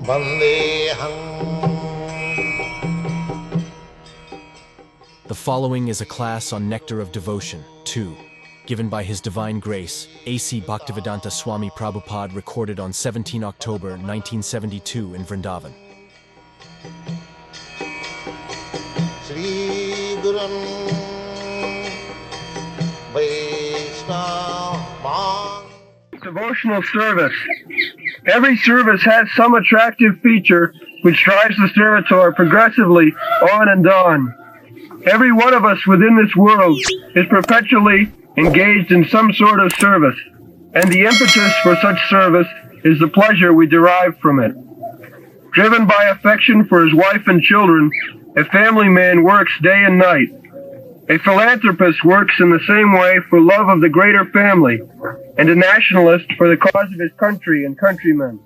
The following is a class on Nectar of Devotion 2, given by His Divine Grace, A.C. Bhaktivedanta Swami Prabhupada, recorded on 17 October 1972 in Vrindavan. Devotional service. Every service has some attractive feature which drives the servitor progressively on and on. Every one of us within this world is perpetually engaged in some sort of service, and the impetus for such service is the pleasure we derive from it. Driven by affection for his wife and children, a family man works day and night. A philanthropist works in the same way for love of the greater family, and a nationalist for the cause of his country and countrymen.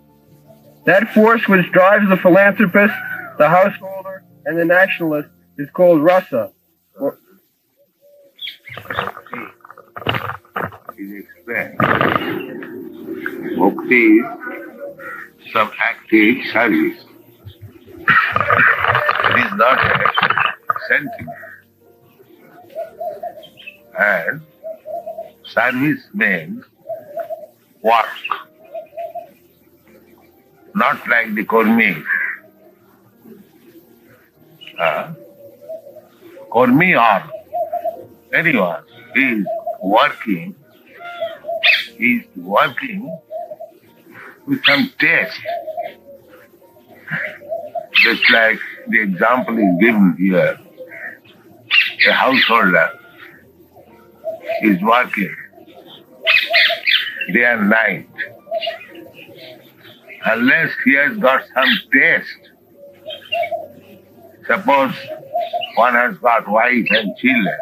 That force which drives the philanthropist, the householder, and the nationalist is called rasa. Is explained. Bhakti is some active service. It is not a sentiment. And service means work, not like the Kormi. Kormi or anyone is working with some taste. Just like the example is given here, a householder is working day and night. Unless he has got some taste, suppose one has got wife and children,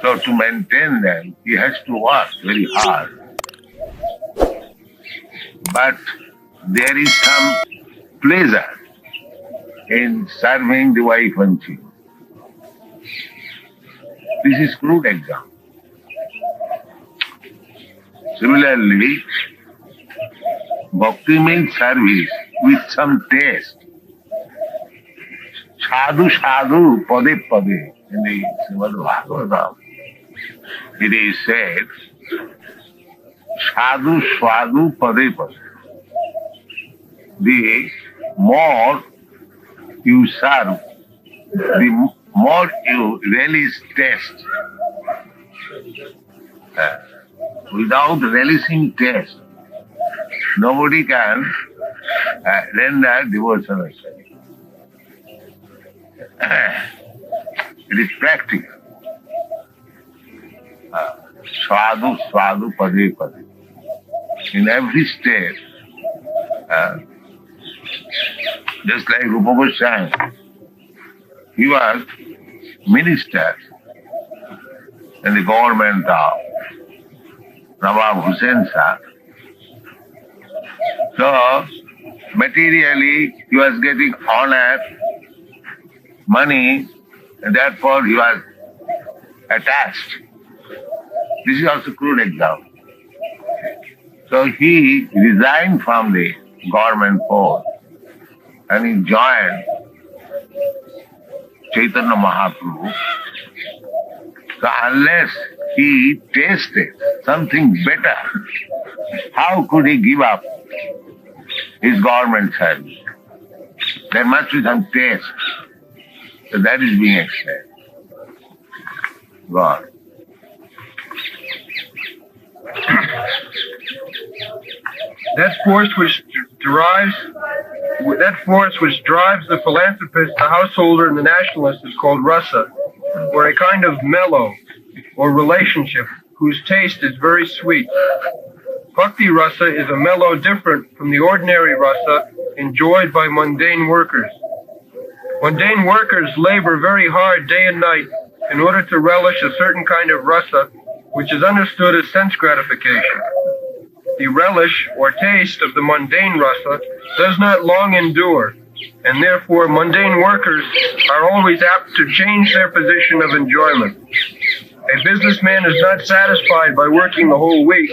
so to maintain them, he has to work very hard. But there is some pleasure in serving the wife and children. This is crude example. Similarly, bhakti means service with some taste. Sadhu sadhu pade pade in the Srimad Bhagavatam. It is said, sadhu sadhu pade pade. The more you serve, the more you relish taste. Without relishing taste, nobody can render devotional service. It is practical. Sadhu, sadhu, pade, pade. In every state, just like Rupa Goswami, he was minister in the government of Nawab Hussain Shah. So, materially, he was getting honor, money, and therefore he was attached. This is also a crude example. So he resigned from the government post and he joined Chaitanya Mahaprabhu. So unless he tasted something better, how could he give up his government service? There must be some taste. So that is being explained. God. That force which drives the philanthropist, the householder, and the nationalist is called rasa, or a kind of mellow or relationship whose taste is very sweet. Bhakti rasa is a mellow different from the ordinary rasa enjoyed by mundane workers. Mundane workers labor very hard day and night in order to relish a certain kind of rasa which is understood as sense gratification. The relish or taste of the mundane rasa does not long endure, and therefore mundane workers are always apt to change their position of enjoyment. A businessman is not satisfied by working the whole week,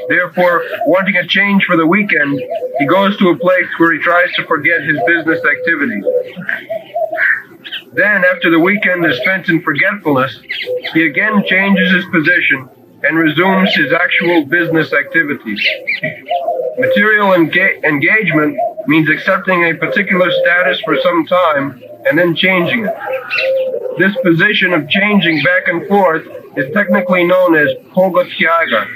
Therefore, wanting a change for the weekend, he goes to a place where he tries to forget his business activities. Then, after the weekend is spent in forgetfulness, he again changes his position and resumes his actual business activities. Material engagement means accepting a particular status for some time and then changing it. This position of changing back and forth is technically known as bhoga-tyaga,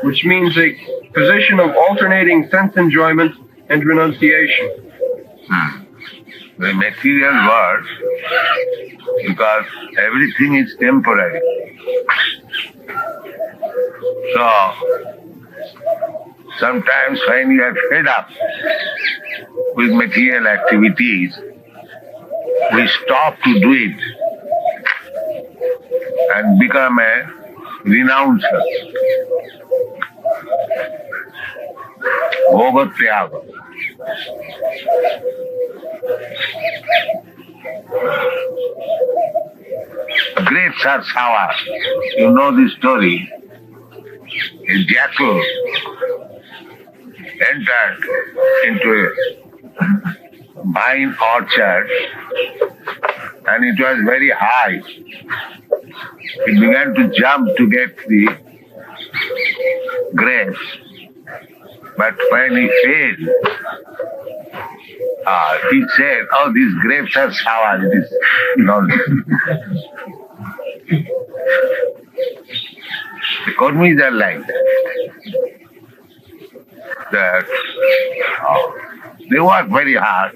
which means a position of alternating sense enjoyment and renunciation. The material world, because everything is temporary. So, sometimes when you are fed up with material activities, we stop to do it and become a renouncer. Bhagavad-gita. Grapes are sour. You know the story. A jackal entered into a vine orchard and it was very high. He began to jump to get the grapes. But when he failed, he said, "Oh, these grapes are sour." It is, the Kurmis are like that. They work very hard,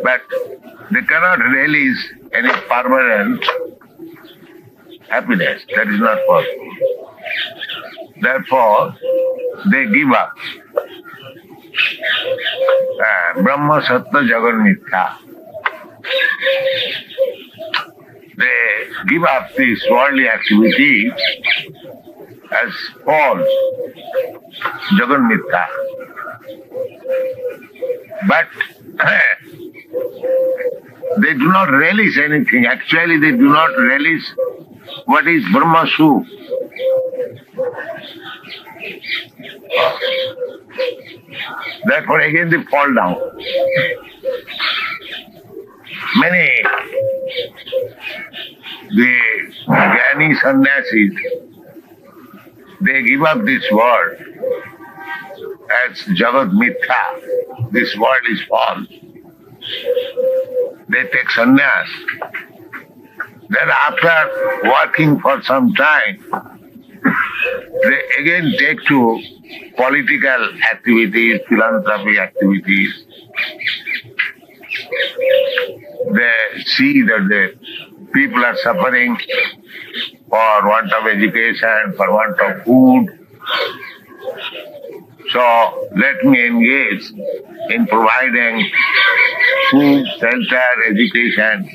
but they cannot release any permanent happiness. That is not possible. Therefore, they give up. Brahma, Sattva, Jagat, Mithya. They give up this worldly activity as false, Jagat, Mithya. But they do not relish anything. Actually, they do not relish what is Brahma Su. Therefore, again they fall down. Many the Jnani sannyasis, they give up this world as Jagat Mithya. This world is false. They take sannyas. Then after working for some time, they again take to political activities, philanthropy activities. They see that the people are suffering for want of education, for want of food. So let me engage in providing food, shelter, education.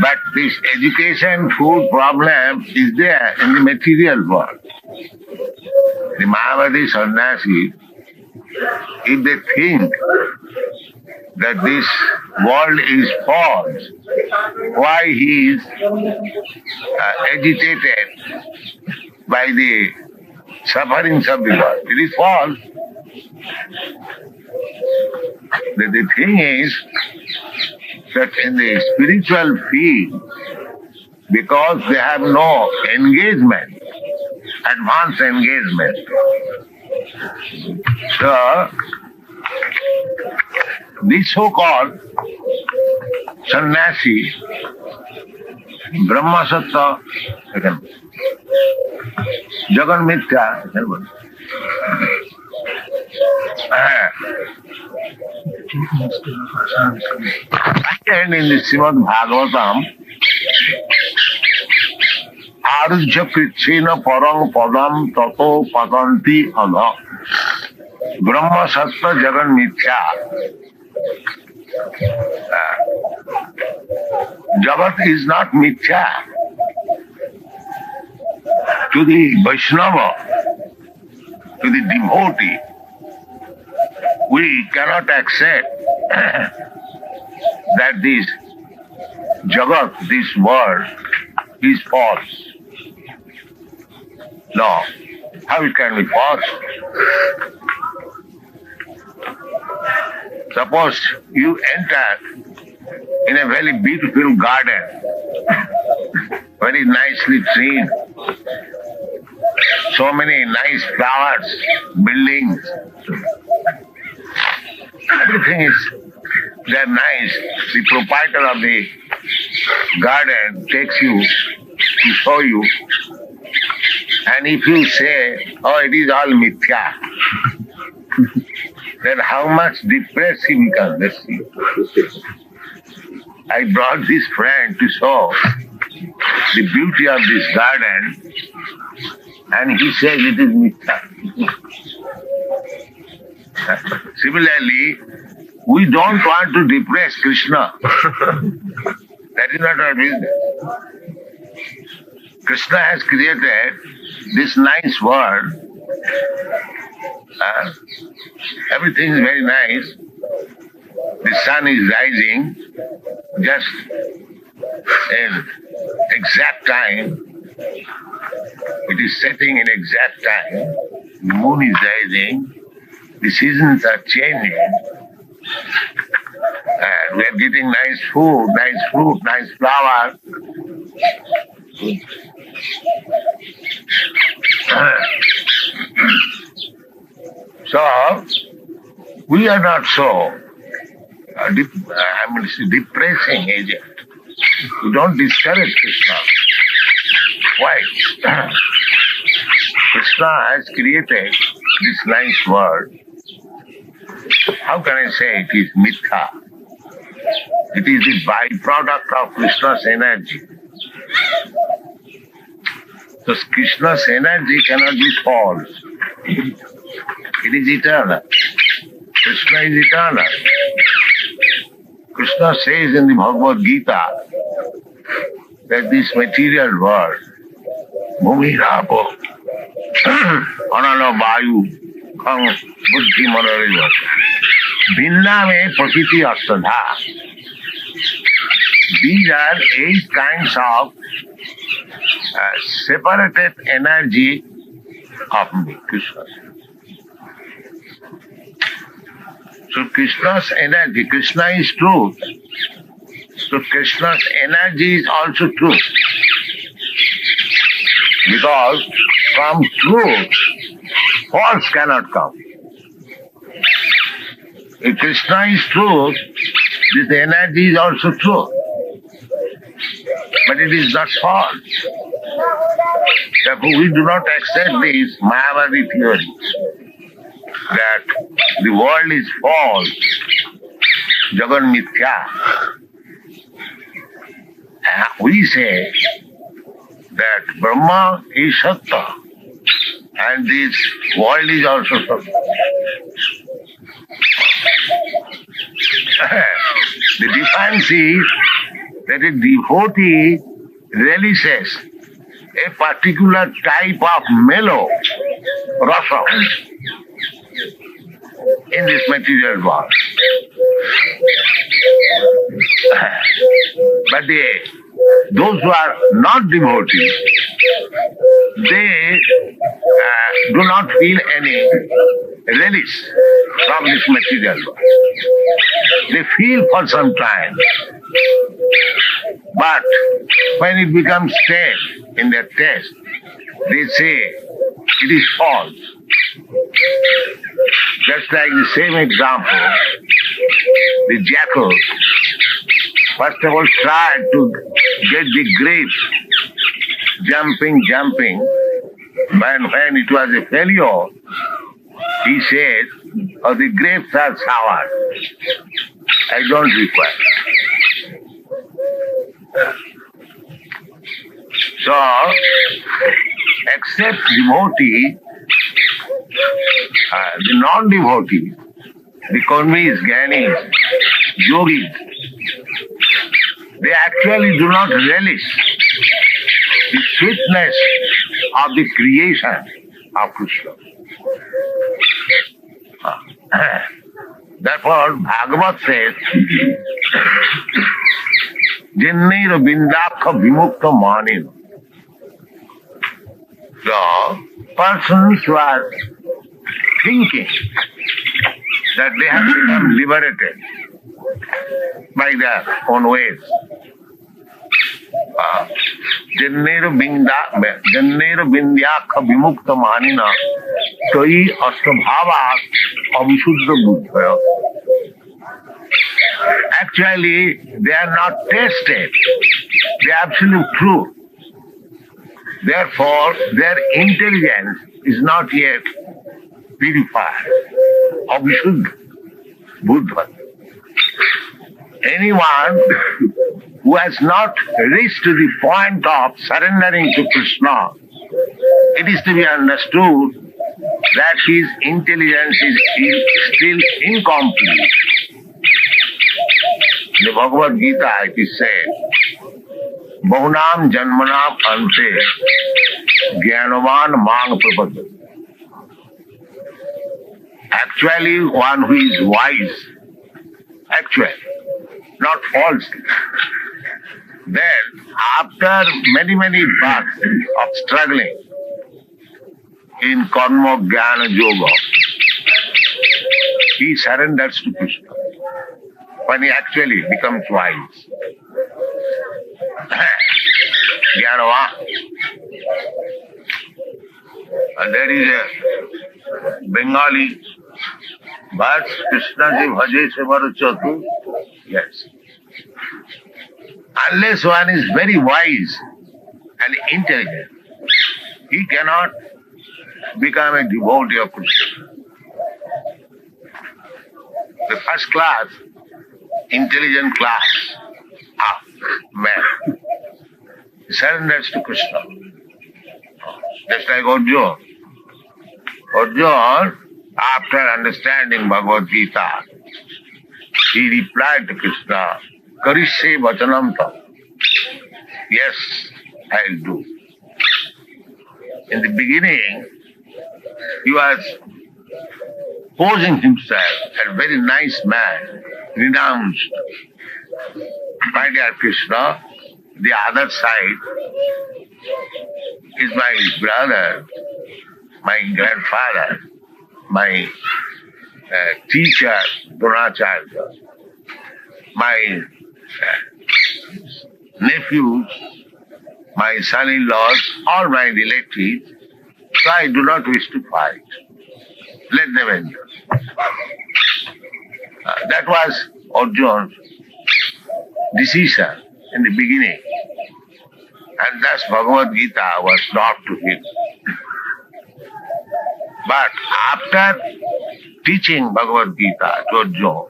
But this education, food problem is there in the material world. The Mayavadi sannyasis, if they think that this world is false, why he is agitated by the sufferings of the world? It is false. The thing is that in the spiritual field, because they have no engagement, advanced engagement, so this so-called sannyasi, Brahma Sattva, Jagat Mithya, and in the Srimad Bhagavatam, Arujya Kritsena Parang Padam Tato Padanti Adha Brahma Sattva Jagat Mithya. Jagat is not Mithya. To the Vaishnava, to the devotee, we cannot accept that this Jagat, this world, is false. No. How it can be forced? Suppose you enter in a very beautiful garden, very nicely trained, so many nice flowers, buildings, everything is there nice. The proprietor of the garden takes you to show you, and if you say, oh, it is all mithya, then how much depressed he becomes. Let's see. I brought this friend to show the beauty of this garden, and he says it is mithya. Similarly, we don't want to depress Krishna. That is not our business. Krishna has created this nice world. Everything is very nice. The sun is rising just in exact time. It is setting in exact time. The moon is rising. The seasons are changing. And we are getting nice food, nice fruit, nice flower. So, we are not so depressing agent. We don't discourage Krishna. Why? Krishna has created this nice world. How can I say it is mithya? It is the byproduct of Krishna's energy. So Krishna's energy cannot be false. It is eternal. Krishna is eternal. Krishna says in the Bhagavad-gita that this material world, Bhumi Rapo, Anana Vayu, Khang Buddhi Manoriva, Bhinna me Prakriti Astadha. These are 8 kinds of separated energy of me, Krishna. So Krishna's energy, Krishna is truth. So Krishna's energy is also truth. Because from truth, false cannot come. If Krishna is truth, this energy is also truth. But it is not false. Therefore, we do not accept these Mayavadi theories that the world is false, Jagan Mithya. We say that Brahma is Satta and this world is also Satta. The difference is that a devotee relishes a particular type of mellow rasa in this material world. But those who are not devotees, they do not feel any relish from this material world. They feel for some time. But when it becomes stale in their taste, they say it is false. Just like the same example, the jackal first of all tried to get the grapes jumping, but when it was a failure, he said, oh, the grapes are sour. I don't require. So, except devotee, the non-devotee, the karmis, jnanis, yogis, they actually do not relish the sweetness of the creation of Krishna. Therefore, Bhagavat says, Jinnair bindakha vimukta manin. So, persons who are thinking that they have become liberated by their own ways, Jannero Bindyakha Vimukta Manina Toi Astabhava Abhishuddha Buddhaya. Actually, they are not tested. They are absolute truth. Therefore, their intelligence is not yet purified. Abhishuddha Buddha. Anyone who has not reached to the point of surrendering to Krishna, it is to be understood that his intelligence is still incomplete. In the Bhagavad-gita it is said, Bahunam Janmanam Ante Jnanavan Mang Prapadyate. Actually, one who is wise, actually, not falsely. Then, after many births of struggling in Karma Jnana Yoga, he surrenders to Krishna when he actually becomes wise. Jnanava. And there is a Bengali verse, Krishna ji bhaje se chatu. Yes. Unless one is very wise and intelligent, he cannot become a devotee of Krishna. The first class, intelligent class of man surrenders to Krishna. Just like Arjuna. Arjuna, after understanding Bhagavad-gita, he replied to Krishna, Karishye Vachanam Tam. Yes, I'll do. In the beginning, he was posing himself as a very nice man, renounced. My dear Krishna, the other side is my brother, my grandfather, my teacher, Dronacharya, my nephews, my son-in-laws, all my relatives, so I do not wish to fight. Let them enter. That was Arjuna's decision in the beginning. And thus Bhagavad-gita was taught to him. But after teaching Bhagavad-gita to Arjuna,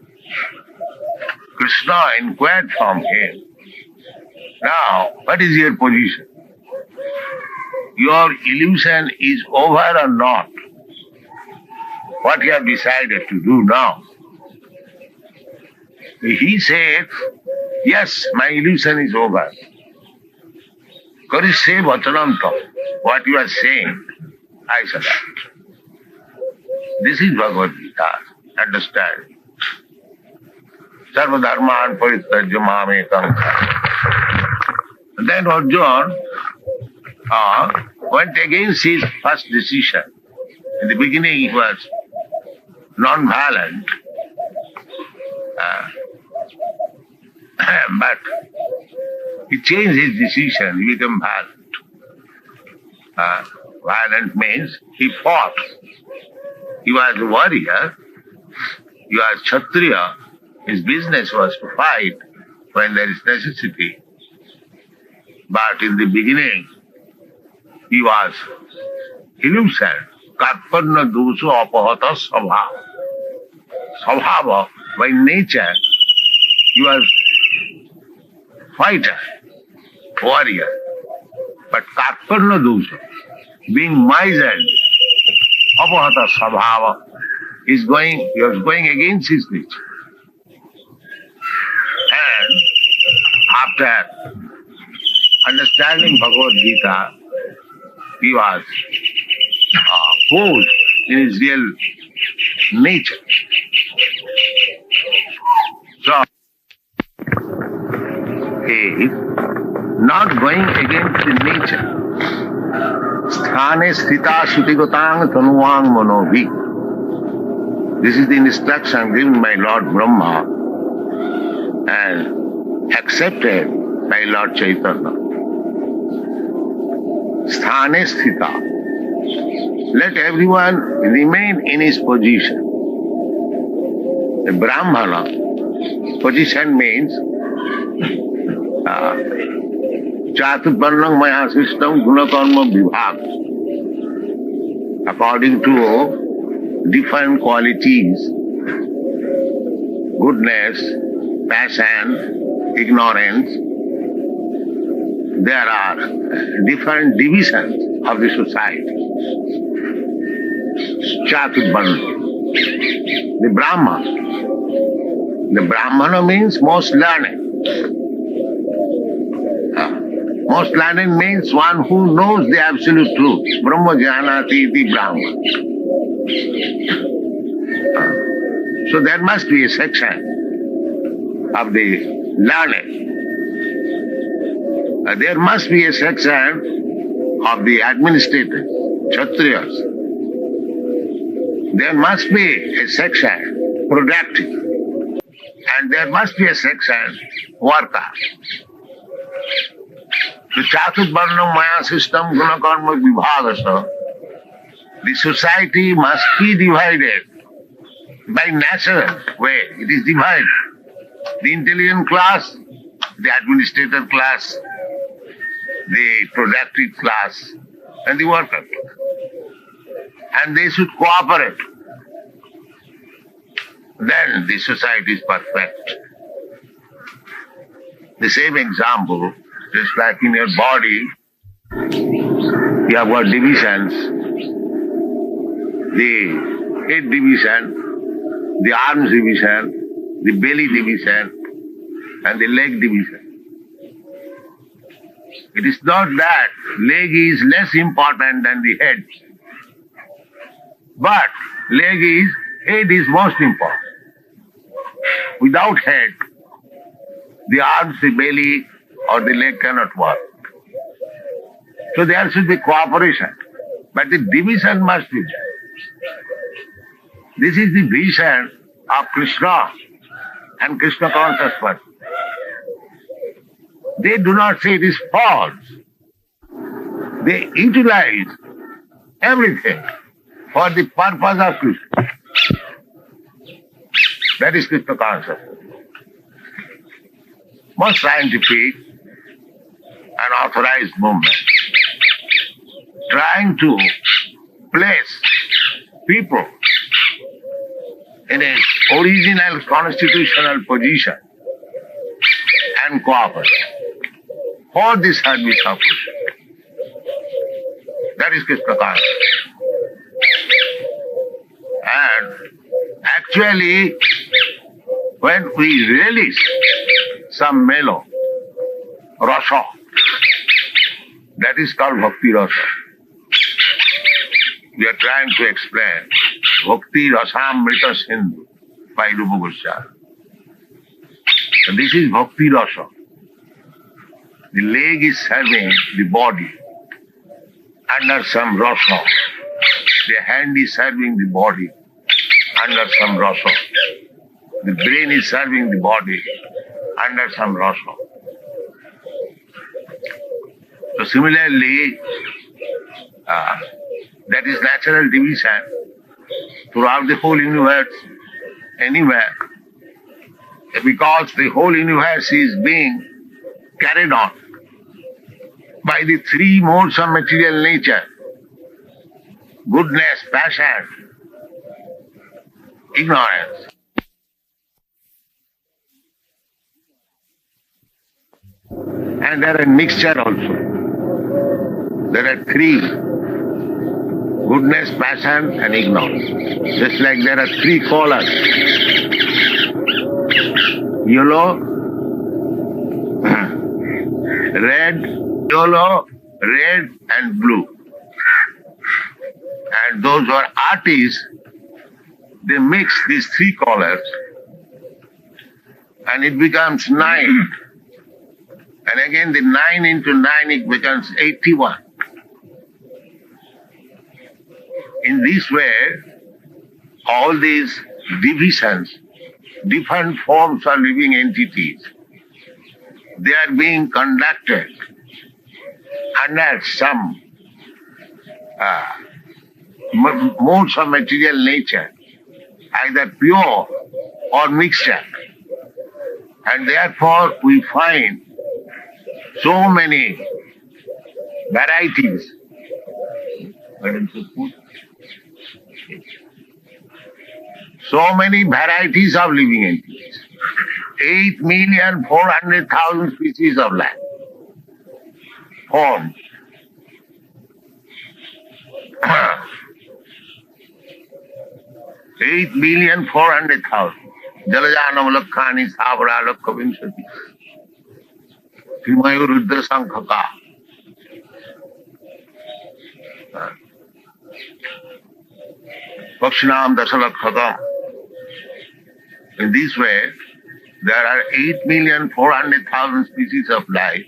Krishna inquired from him, now, what is your position? Your illusion is over or not? What you have decided to do now? He said, yes, my illusion is over. Karishye Vachanam Tam. What you are saying, I said that. This is Bhagavad-gita. Understand? Sarva dharman parityajya mamekam. Then Arjuna went against his first decision. In the beginning he was non-violent, but he changed his decision, he became violent. Violent means he fought. He was a warrior, he was Kshatriya, his business was to fight when there is necessity. But in the beginning, he was illusion, karpanna dosu apahata sabhava. Sabhava, by nature, he was fighter, warrior. But karpanna dosu, being miserly, apahata sabhava, he was going against his nature. And after understanding Bhagavad-gita, he was posed in his real nature. So, he is not going against the nature. Sthane sthita sutigotang tanuang manovi. This is the instruction given by Lord Brahma and accepted by Lord Chaitanya. Sthane sthita. Let everyone remain in his position. A Brahmana position means Chaturvarnam maya system gunakarma vibhag. According to different qualities, goodness, passion, ignorance, there are different divisions of the society. Chaturvarna. The Brahmana means most learned. Most learned means one who knows the absolute truth. Brahma janati iti Brahma. So there must be a section of the learned. There must be a section of the administrators, Kshatriyas. There must be a section productive. And there must be a section worker. The Chaturvarnam maya system gunakarma vibhagasa. The society must be divided by natural way. It is divided. The intelligent class, the administrator class, the productive class, and the worker class. And they should cooperate. Then the society is perfect. The same example, just like in your body, you have got divisions. The head division, the arms division, the belly division, and the leg division. It is not that leg is less important than the head. But head is most important. Without head, the arms, the belly, or the leg cannot work. So there should be cooperation. But the division must be there. This is the vision of Krishna and Krishna Consciousness. They do not say it is false. They utilize everything for the purpose of Krishna. That is Krishna Consciousness. Most scientific and authorized movement trying to place people in an original constitutional position and cooperate for the service of Krishna. That is Krishna Consciousness. And actually, when we release some mellow rasa, that is called bhakti rasa. We are trying to explain bhakti rasamrita sindhu by Rupa Goswami. So this is bhakti rasa. The leg is serving the body under some rasa. The hand is serving the body under some rasa. The brain is serving the body under some rasa. So similarly, that is natural division throughout the whole universe, anywhere. Because the whole universe is being carried on by the three modes of material nature: goodness, passion, ignorance. And there are mixture also. There are three: goodness, passion, and ignorance. Just like there are three colors: yellow, red, yellow, red, and blue. And those who are artists, they mix these three colors and it becomes 9. And again the 9 into 9, it becomes 81. in this way, all these divisions, different forms of living entities, they are being conducted under some modes of material nature, either pure or mixture. And therefore we find so many varieties. So many varieties of living entities. 8,400,000 species of life formed. 8,400,000. Jalajanam lakhani savara lakha vinshati. Himayu ruddra sankhaka. Pakshinam dasalakhaka. In this way, there are 8,400,000 species of life,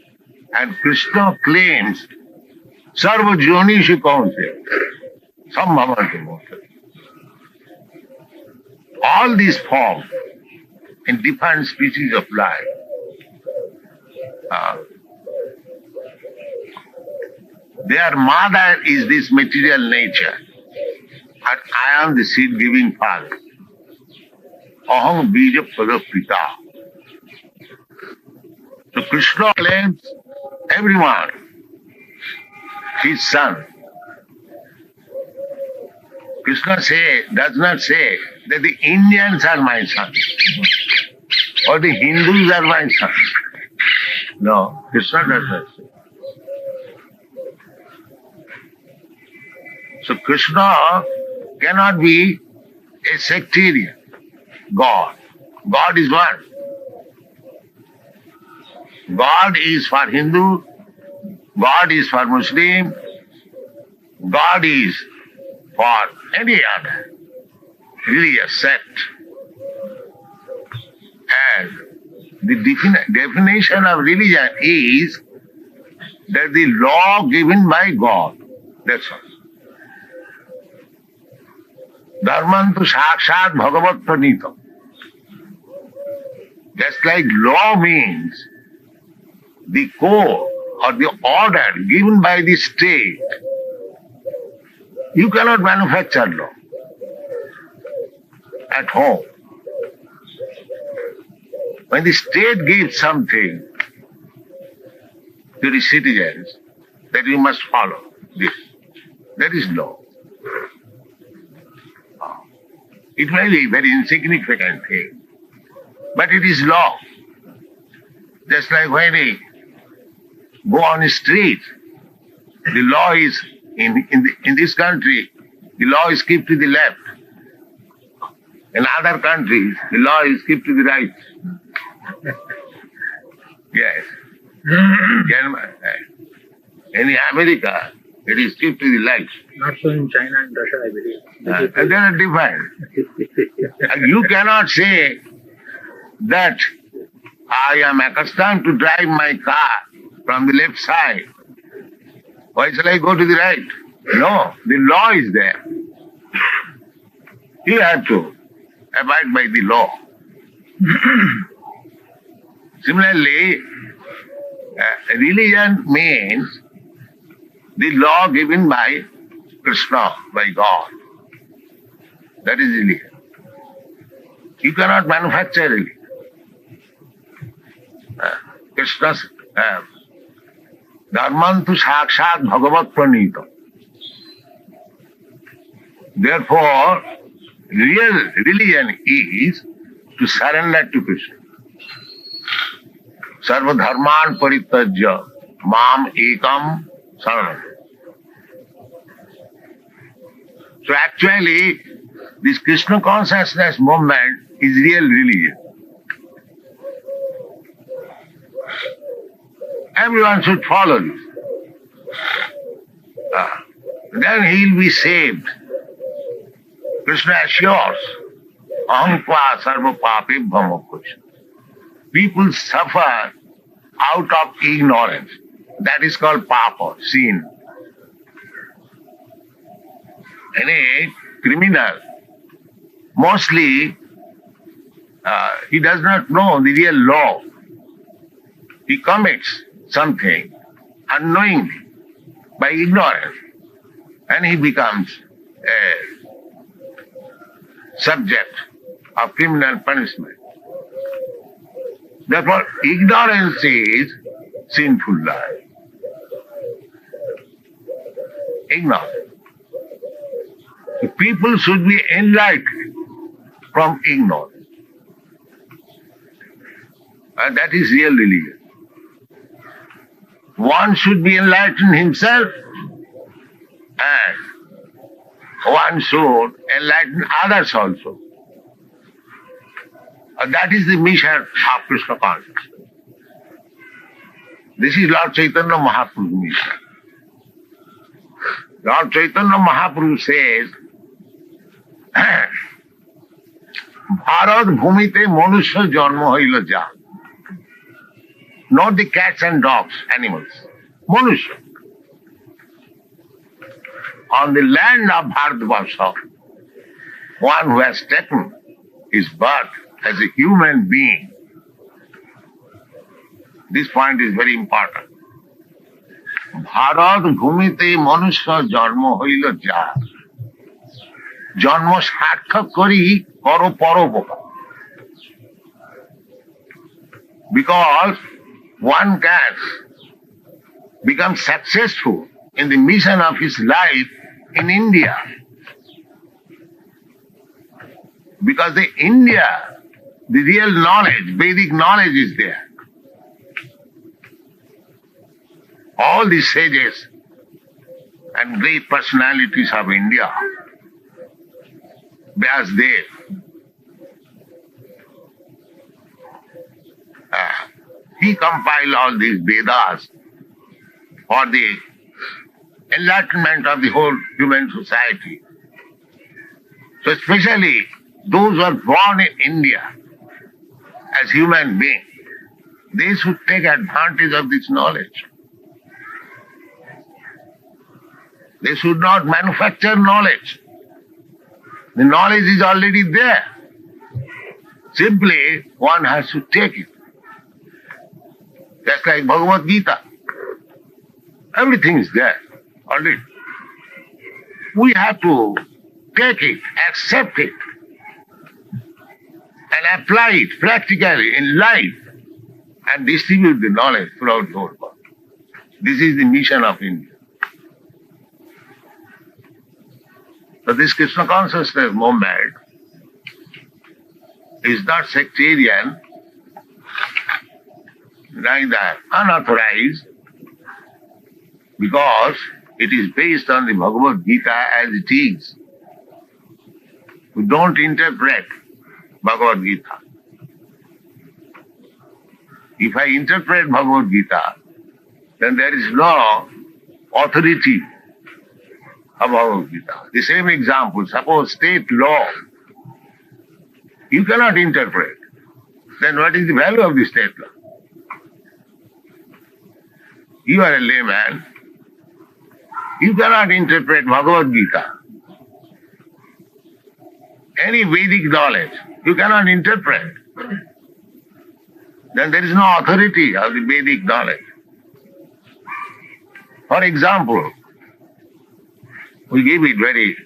and Krishna claims Sarva Jyonishu Kaunse, Sambhavanti. All these forms in different species of life their mother is this material nature, and I am the seed-giving father. Aham bija pada pita. So Krishna claims everyone his son. Krishna does not say that the Indians are my sons or the Hindus are my sons. No, Krishna does not say. So Krishna cannot be a sectarian God. God is one. God is for Hindu, God is for Muslim, God is for any other religious sect. And the definition of religion is that the law given by God. That's all. Dharmantu sakshat bhagavat pranita. Just like law means the code or the order given by the state, you cannot manufacture law at home. When the state gives something to the citizens, that you must follow this, that is law. It may be a very insignificant thing, but it is law. Just like when we go on the street, the law is, in this country, the law is kept to the left. In other countries, the law is kept to the right. Yes. In America, it is kept to the left. Not so in China and Russia, I believe. And they are different. You cannot say that I am accustomed to drive my car from the left side. Why shall I go to the right? No, the law is there. You have to abide by the law. Similarly, religion means the law given by Krishna, by God. That is religion. You cannot manufacture religion. Krishna's Dharmantu sakshat bhagavat pranita. Therefore, real religion is to surrender to Krishna. Sarva dharman parityajya mam ekam saranam. So actually, this Krishna consciousness movement is real religion. Everyone should follow this. Then he will be saved. Krishna assures, aham sarva papi bhamakush. People suffer out of ignorance. That is called papa, sin. Any criminal, mostly he does not know the real law. He commits something unknowingly, by ignorance, and he becomes a subject of criminal punishment. Therefore, ignorance is sinful life. Ignorance. The people should be enlightened from ignorance. And that is real religion. One should be enlightened himself, and one should enlighten others also. And that is the mission of Krishna Consciousness. This is Lord Chaitanya Mahaprabhu's mission. Lord Chaitanya Mahaprabhu says, Bharat bhumite manusya janma hoila ja. Not the cats and dogs, animals. Manusya. On the land of Bharatvarsha, one who has taken his birth as a human being. This point is very important. Bharat bhumite manusya janma hoila ja. Janma sarthak kori karo paropoka. Because one can become successful in the mission of his life in India. Because in India, the real knowledge, Vedic knowledge is there. All the sages and great personalities of India, Vyasdev, he compiled all these Vedas for the enlightenment of the whole human society. So especially those who are born in India as human beings, they should take advantage of this knowledge. They should not manufacture knowledge. The knowledge is already there. Simply, one has to take it. Just like Bhagavad-gita. Everything is there already. We have to take it, accept it, and apply it practically in life and distribute the knowledge throughout the whole world. This is the mission of India. So this Krishna Consciousness movement is not sectarian, neither unauthorized, because it is based on the Bhagavad-gita as it is. We don't interpret Bhagavad-gita. If I interpret Bhagavad-gita, then there is no authority of Bhagavad-gita. The same example, suppose state law, you cannot interpret. Then what is the value of the state law? You are a layman. You cannot interpret Bhagavad-gita. Any Vedic knowledge, you cannot interpret. Then there is no authority of the Vedic knowledge. For example, we give it very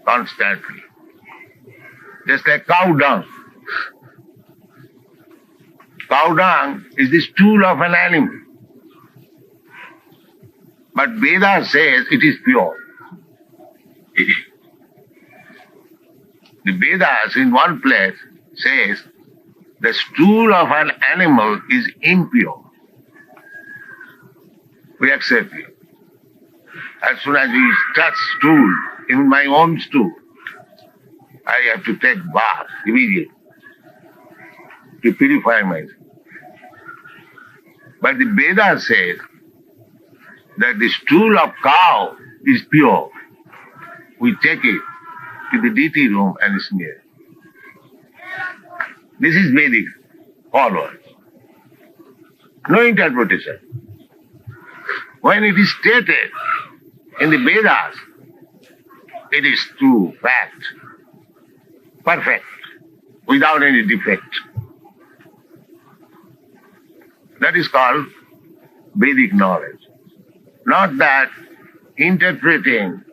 constantly. Just like cow dung. Cow dung is the stool of an animal. But Veda says it is pure. The Vedas in one place says the stool of an animal is impure. We accept it. As soon as we touch stool, even my own stool, I have to take bath immediately to purify myself. But the Veda says that the stool of cow is pure. We take it to the deity room and smear. This is Vedic forward. No interpretation. When it is stated in the Vedas it is true fact, perfect, without any defect. That is called Vedic knowledge. Not that interpreting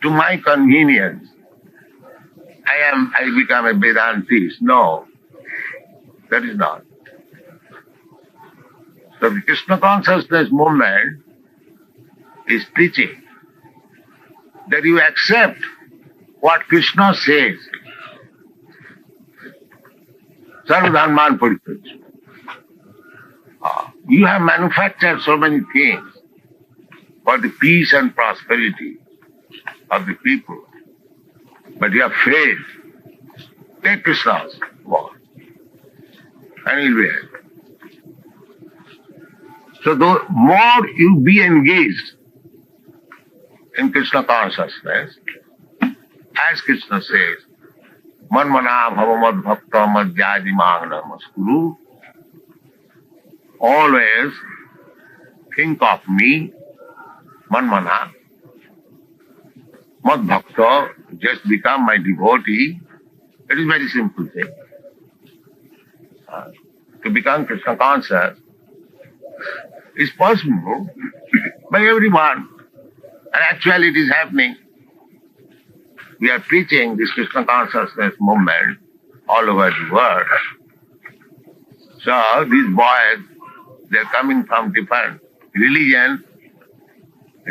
to my convenience, I become a Vedantist. No, that is not. So the Krishna Consciousness movement is teaching that you accept what Krishna says. Sarvadharman Parityajya. You have manufactured so many things for the peace and prosperity of the people, but you have failed. Take Krishna's word, and you'll be happy. So the more you be engaged in Krishna consciousness, as Krishna says, Manmana bhavamad bhakta madhyadi magna maskuru, always think of me, Manmana, mad bhakta, just become my devotee. It is very simple thing. To become Krishna conscious is possible by everyone. And actually it is happening. We are preaching this Krishna consciousness movement all over the world. So these boys, they are coming from different religions,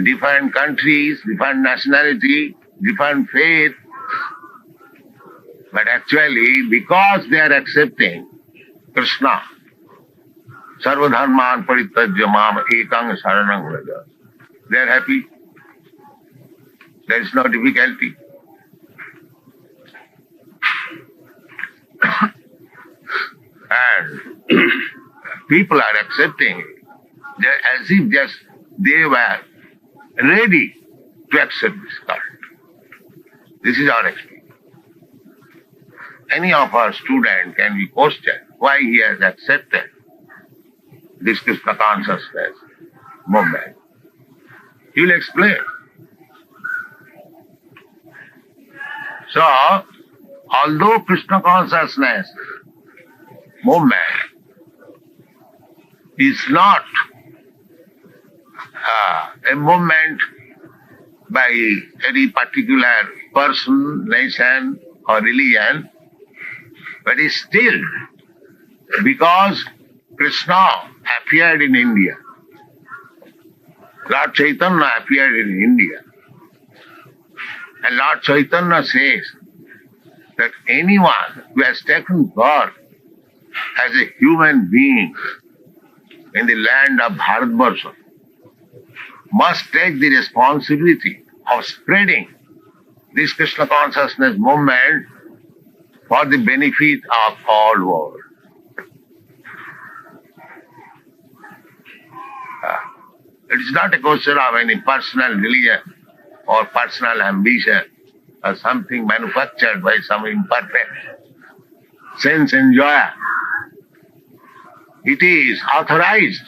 different countries, different nationality, different faith. But actually, because they are accepting Krishna, Sarvadharman Parityajya Mam Ekang Saranang Vraja, they are happy. There is no difficulty. And people are accepting it. They're as if just they were ready to accept this cult. This is our experience. Any of our student can be questioned why he has accepted this Krishna consciousness movement. He will explain. So, although Krishna consciousness movement is not a movement by any particular person, nation or religion, but is still because Krishna appeared in India. Lord Chaitanya appeared in India. And Lord Chaitanya says that anyone who has taken birth as a human being in the land of Bharatvarsha must take the responsibility of spreading this Krishna consciousness movement for the benefit of all world. It is not a question of any personal religion or personal ambition or something manufactured by some imperfect sense enjoyer. It is authorized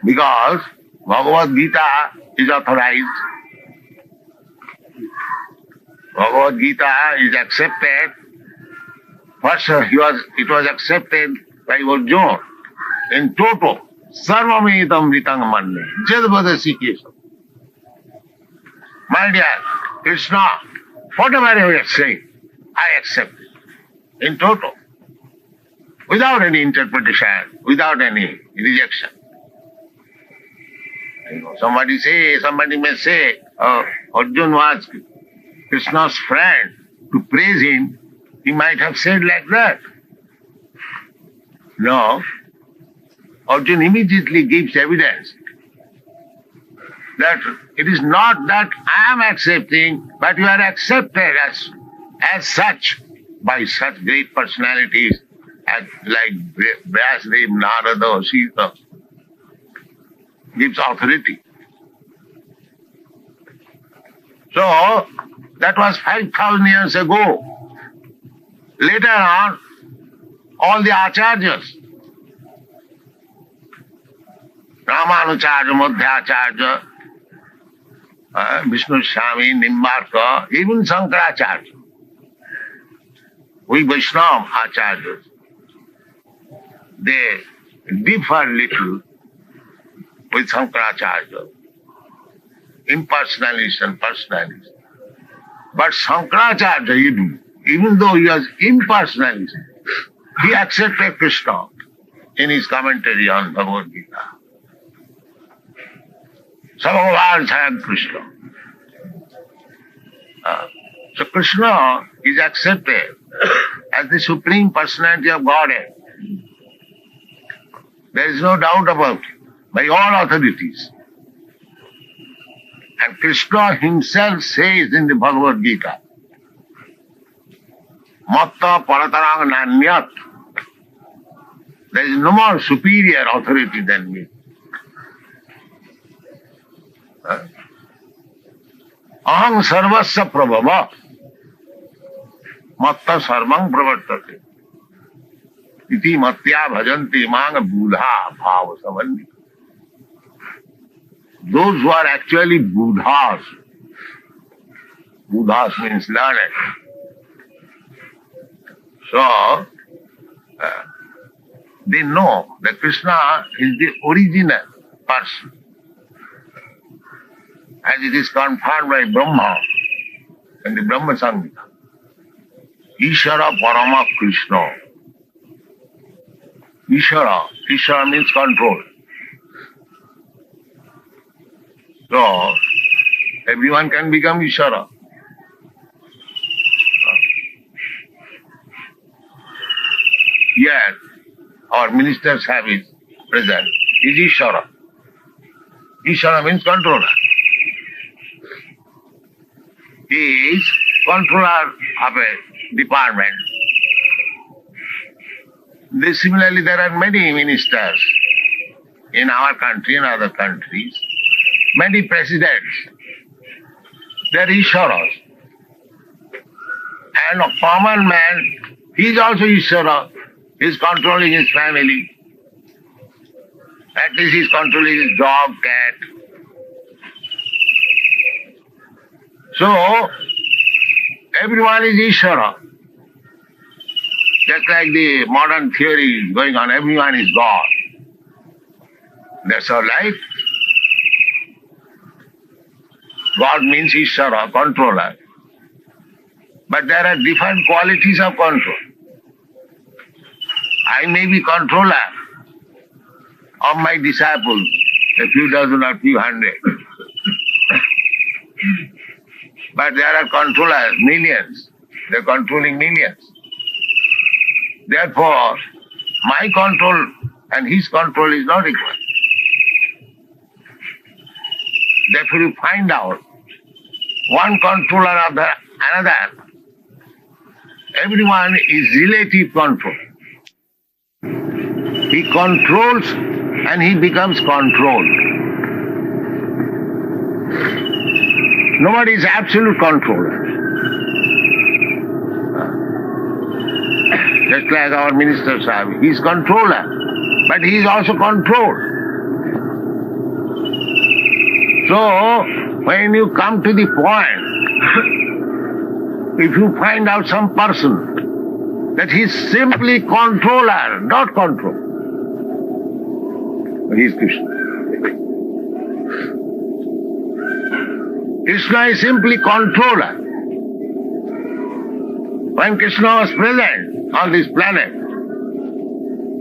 because Bhagavad-gita is authorized. Bhagavad-gita is accepted. First it was accepted by Arjuna in toto. Sarvamedam ritang manne. Jadvadasi kesam. My dear Krishna, whatever you are saying, I accept it in toto. Without any interpretation, without any rejection. Somebody may say, Arjuna was Krishna's friend. To praise him, he might have said like that. No. Arjuna immediately gives evidence that it is not that I am accepting, but you are accepted as such by such great personalities as like Vyasdev, Narada, Sita. Gives authority. So, that was 5,000 years ago. Later on, all the Acharyas, Ramanucharya, Madhyacharya, Vishnu Swami, Nimbarka, even Shankaracharya. We Vaishnava Acharyas, they differ little with Shankaracharya, impersonalist and personalist. But Shankaracharya, even though he was impersonalist, he accepted Krishna in his commentary on Bhagavad-gita. Sabhagavan Hare Krishna. So Krishna is accepted as the Supreme Personality of Godhead. There is no doubt about it, by all authorities. And Krishna himself says in the Bhagavad-gita, Matta Paratarang Nanyat. There is no more superior authority than me. Aham sarvasya prabhava matta sarvang pravartate iti matya bhajanti mang buddha bhava savanni. Those who are actually buddhas, buddhas means learned. So, they know that Krishna is the original person. As it is confirmed by Brahma in the Brahma Samhita. Ishara Parama Krishna. Ishara means control. So, everyone can become Ishara. Yes, our minister service present is Ishara. Ishara means controller. He is controller of a department. Similarly, there are many ministers in our country and other countries, many presidents. They are Isharas. And a common man, he is also Ishara. He is controlling his family. At least he is controlling his dog, cat. So, everyone is Ishara. Just like the modern theory is going on, everyone is God. That's all right. God means Ishara, controller. But there are different qualities of control. I may be controller of my disciples, a few dozen or few hundred. But there are controllers, millions. They are controlling millions. Therefore, my control and his control is not equal. Therefore, you find out one controller of the another. Everyone is relative control. He controls and he becomes controlled. Nobody is absolute controller. Just like our minister Sahib, he is controller, but he is also controlled. So, when you come to the point, if you find out some person that he is simply controller, not control, he is Krishna. Krishna is simply controller. When Krishna was present on this planet,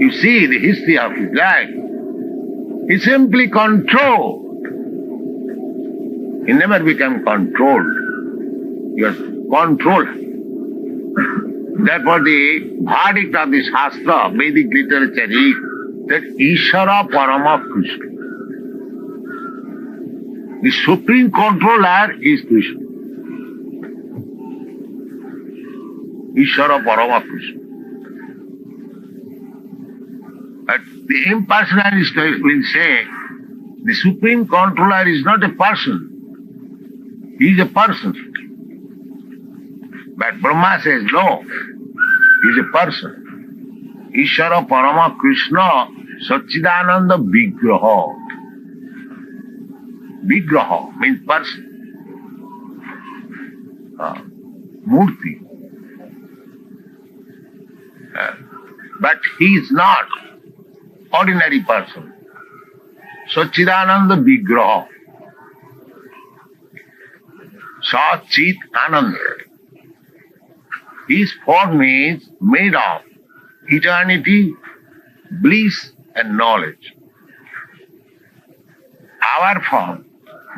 you see the history of his life. He simply controlled. He never became controlled. He was controller. Therefore the verdict of the Shastra, Vedic literature is that Ishara Parama Krishna. The supreme controller is Krishna. Ishara Parama Krishna. But the impersonalist will say, the supreme controller is not a person. He is a person. But Brahma says, no, he is a person. Ishara Parama Krishna Satchidananda Vigraha. Vigraha means person. Murti. But he is not ordinary person. Sachidananda Vigraha. Sachit Ananda. His form is made of eternity, bliss and knowledge. Our form,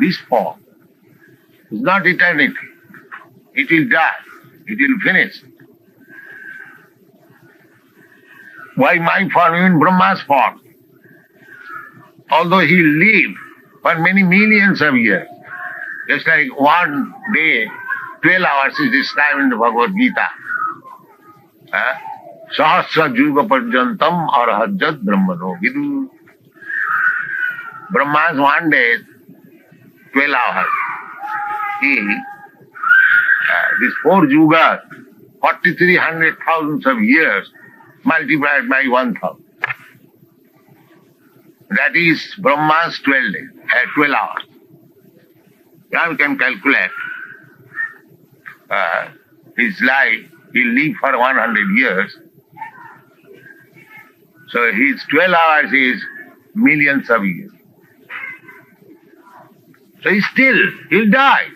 this form, is not eternity. It will die. It will finish. Why my form, even Brahma's form? Although he lived for many millions of years, just like one day, 12 hours is described in the Bhagavad-gita. Sahasra Juga Parjantam Arahajat Brahmano Vidu. Brahma's one day, 12 hours. These 4 yugas, 4,300 thousands of years, multiplied by 1,000. That is Brahma's 12 days, 12 hours. Now we can calculate his life. He'll live for 100 years. So his 12 hours is millions of years. So he'll die.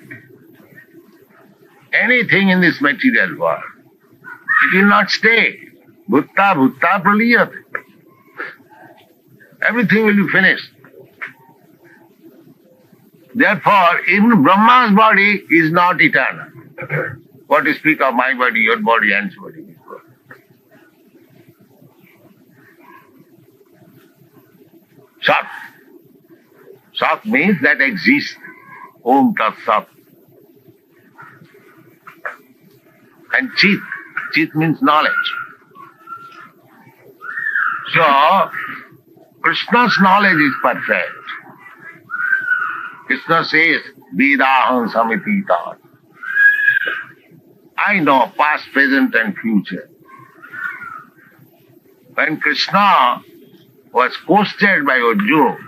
Anything in this material world, it will not stay. Bhutta bhutta praliyate. Everything will be finished. Therefore, even Brahma's body is not eternal. What to speak of my body, your body, and so body. Sat. Sat means that exists. Om Tat Sat. And Chit. Chit means knowledge. So, Krishna's knowledge is perfect. Krishna says, Vedaham Samitita. I know past, present and future. When Krishna was posted by Arjuna,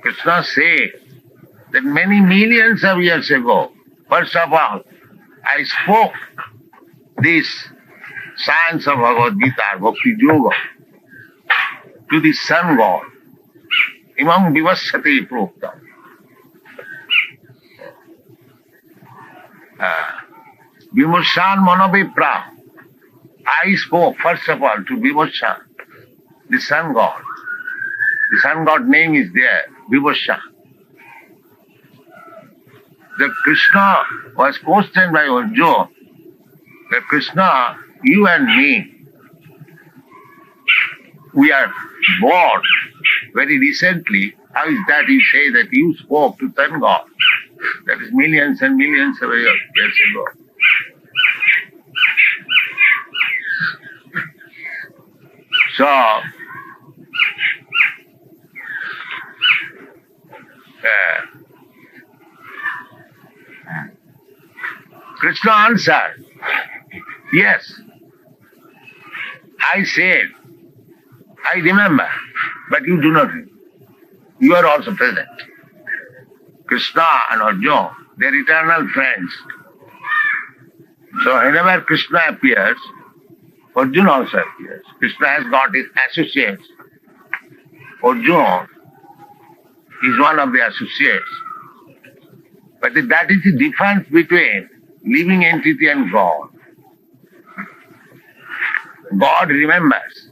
Krishna said that many millions of years ago, first of all, I spoke this science of Bhagavad-gita, Bhakti Yoga, to the sun god. Imam Vivasati Prokta. Vimursan Manavipra. I spoke first of all to Vimursan, the sun god. The sun god name is there, Vimursan. The Krishna was posted by Arjuna, that Krishna, you and me, we are born very recently. How is that you say that you spoke to sun god? That is millions and millions of years ago. So, Krishna answered, yes, I said, I remember, but you do not remember. You are also present. Krishna and Arjuna, they are eternal friends. So whenever Krishna appears, Arjuna also appears. Krishna has got his associates. Arjuna is one of the associates. But that is the difference between living entity and God. God remembers,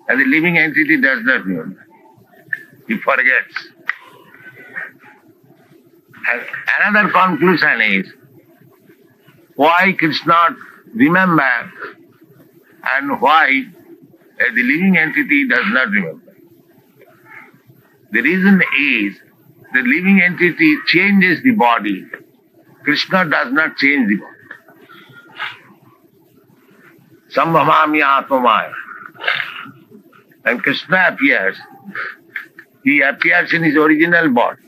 and the living entity does not remember. He forgets. And another conclusion is, why Krishna remembers and why the living entity does not remember. The reason is, the living entity changes the body. Krishna does not change the body. Sambhamami Atmamaya. When Krishna appears, he appears in his original body.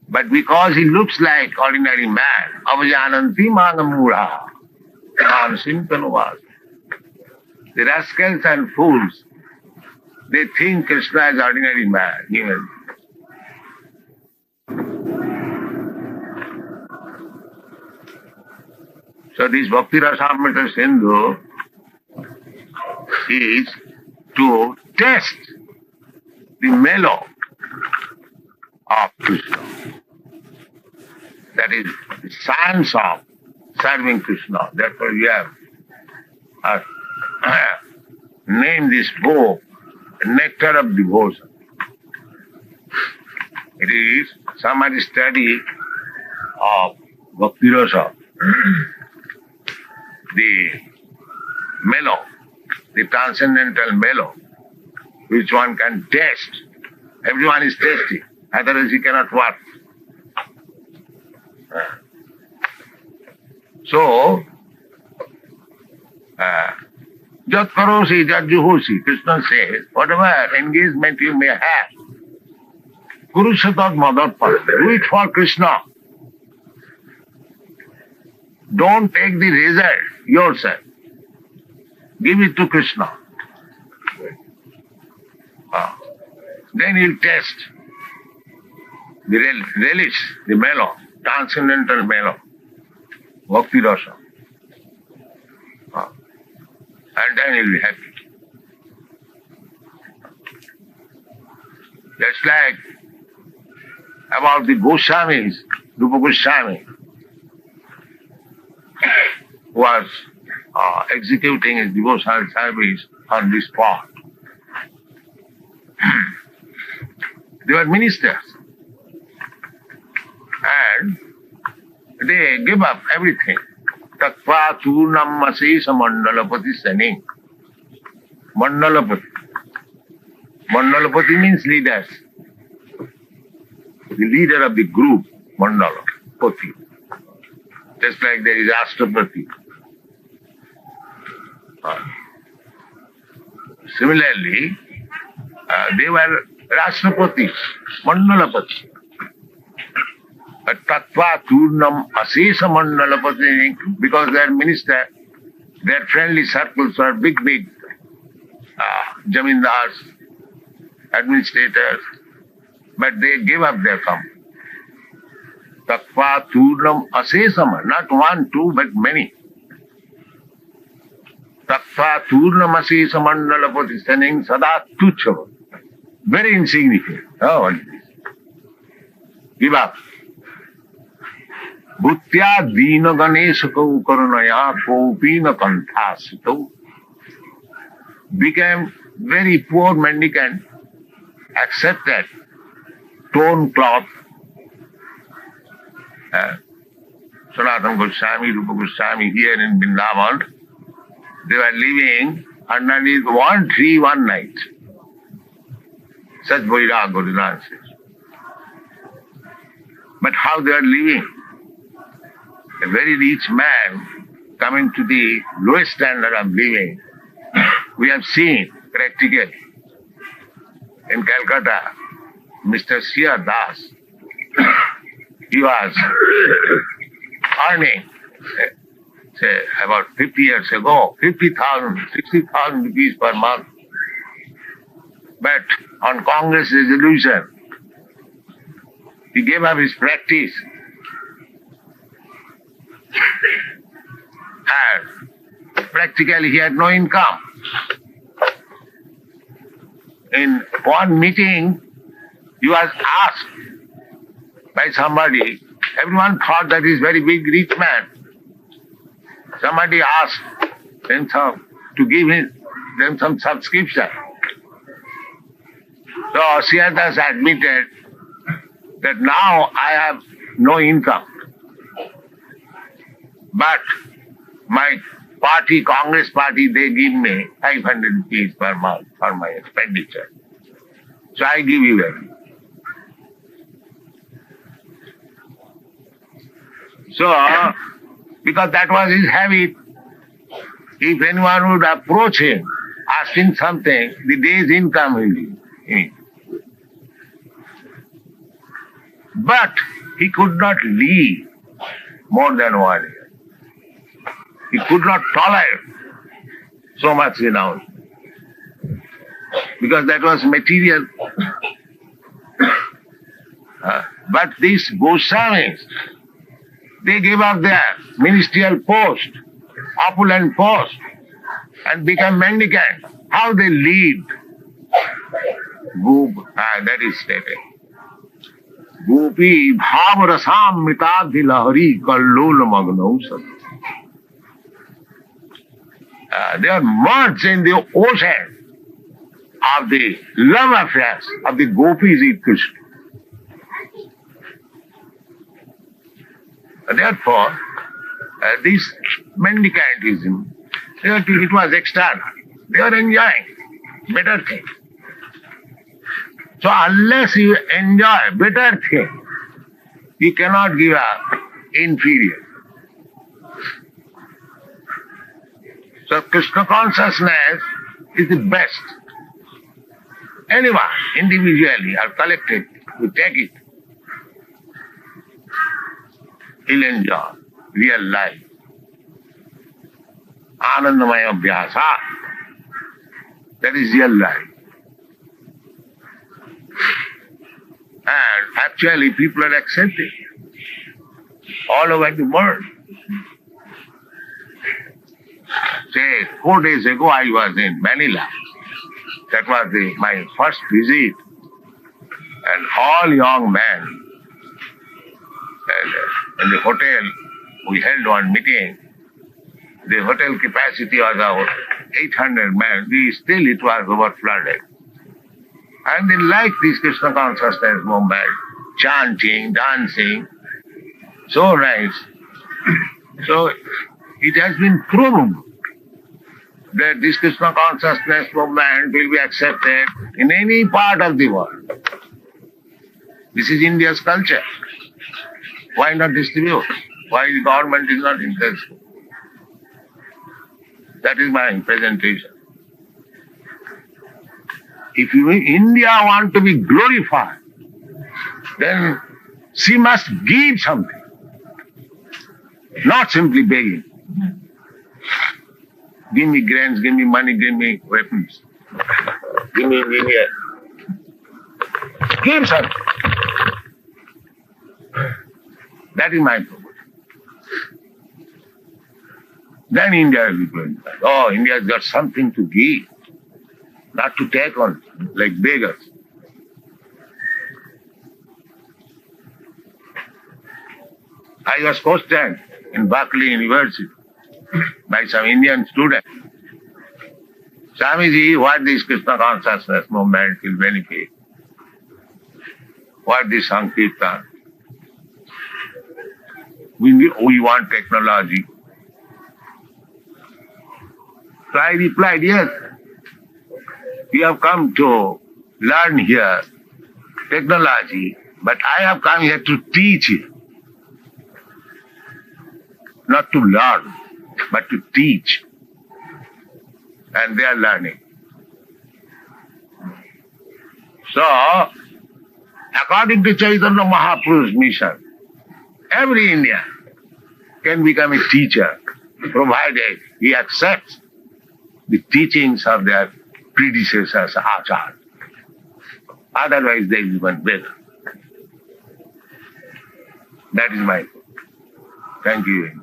But because he looks like ordinary man, avajananti mangamura, the rascals and fools, they think Krishna is ordinary man. So this Bhakti Rasamrita Sindhu is to test the mellow of Krishna. That is the science of serving Krishna. Therefore we have named this book Nectar of Devotion. It is summary study of Bhakti Rasa, the mellow, the transcendental mellow, which one can taste. Everyone is tasting, otherwise he cannot work. So, Jat karosi, jat juhosi, Krishna says, whatever engagement you may have, Kurushatat Madhatpat, do it for Krishna. Don't take the result yourself. Give it to Krishna. Then he'll test the relish, the mellow, transcendental mellow, Bhakti Rasa. And then he'll be happy. Just like about the Goswamis, Rupa Goswami was executing his devotional service on this spot. They were ministers. And they gave up everything. Tattva churnam asesa mandalapati saning. Mandalapati. Mandalapati means leaders. The leader of the group, Mandalapati. Just like there is Ashtrapati. Similarly, they were Rashtrapati, Mandalapati. Tattva Churnam Asesa Mandalapati, because their minister, their friendly circles were big jamindars, administrators, but they gave up their company. Tattva Churnam Asesama, not one, two, but many. Tattva Churnam Asesa Mandalapati standing Sada Tuchava. Very insignificant. Oh, what is this? Give up. Bhutya dina ganesakau karanaya kopina kanthasitau. Became very poor mendicant, accepted torn cloth. Sanatana Goswami, Rupa Goswami here in Vrindavan, they were living underneath one tree one night. Such Vairag Goswami says. But how they are living? A very rich man coming to the lowest standard of living. We have seen practically in Calcutta, Mr. Siya Das, he was earning, say, about 50 years ago, 50,000, 60,000 rupees per month. But on Congress resolution, he gave up his practice. And practically he had no income. In one meeting, he was asked by somebody, everyone thought that he is very big rich man. Somebody asked them to give them some subscription. So Siyadas admitted that now I have no income. But my party, Congress party, they give me 500 rupees per month for my expenditure. So I give you that. So, because that was his habit, if anyone would approach him asking something, the day's income will be. But he could not live more than 1 year. He could not tolerate so much renown. Because that was material. But these Goswamis, They gave up their ministerial post, opulent post, and become mendicants. How they lived? That is stated. Gopi bhavarasam mitadhi lahari kallola magnau. They are merged in the ocean of the love affairs of the gopis with Krishna. Therefore, this mendicantism, it was external. They are enjoying better things. So unless you enjoy better things, you cannot give up inferior. So Krishna consciousness is the best. Anyone, individually or collectively, who take it, he'll enjoy real life. Anandamaya abhyasa. That is real life. And actually people are accepting all over the world. Say, 4 days ago I was in Manila. That was my first visit. And all young men. And in the hotel, we held one meeting. The hotel capacity was about 800 men. Still it was overflooded. And they liked this Krishna consciousness movement, chanting, dancing. So nice. So it has been proven that this Krishna consciousness movement will be accepted in any part of the world. This is India's culture. Why not distribute? Why the government is not interested? That is my presentation. If India want to be glorified, then she must give something, not simply begging. Give me grants, give me money, give me weapons, give me engineers. Give something. That is my purpose. Then India will be glorified. Oh, India has got something to give, not to take on like beggars. I was questioned in Berkeley University by some Indian student. Swamiji, what this Krishna consciousness movement will benefit? What this Sankirtan? We want technology. So I replied, yes, we have come to learn here technology, but I have come here to teach you. Not to learn, but to teach. And they are learning. So, according to Chaitanya Mahaprabhu's mission, every Indian can become a teacher, provided he accepts the teachings of their predecessors, Acharya. Otherwise, they will become beggar. That is my point. Thank you.